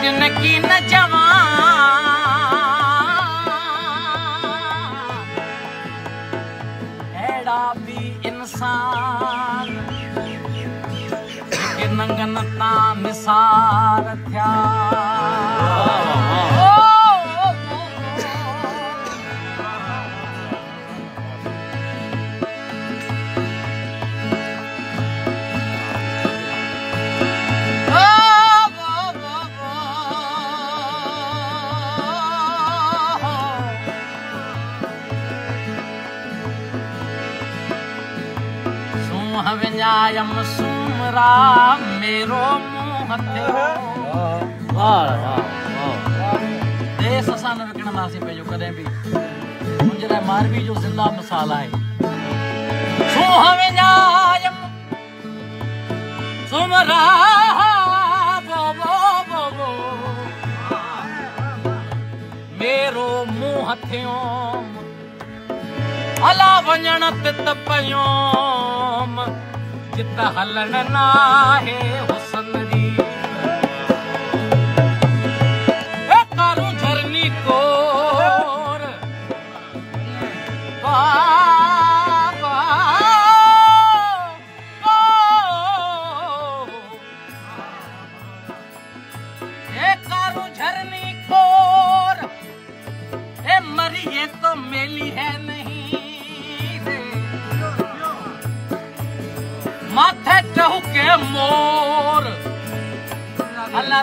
जिनकी न जवान एड़ा भी इंसान के नंगन ता निसार थिया विन्यायम सुमरा मेरो मुंह देश असां न विकिणंदासीं पंहिंजो कॾहिं बि मुंहिंजे लाइ मारवी जो ज़िंदा मिसाल आहे सूंह विन्यायम सुमरा मेरो मुंह थियो हला वञण ते त पयोम जित हलण नाहे हुसन री कारू झरनी कोर कारू झरनी कोर मरिए तो मेली है नहीं माथे चहुके मोर अल्लाह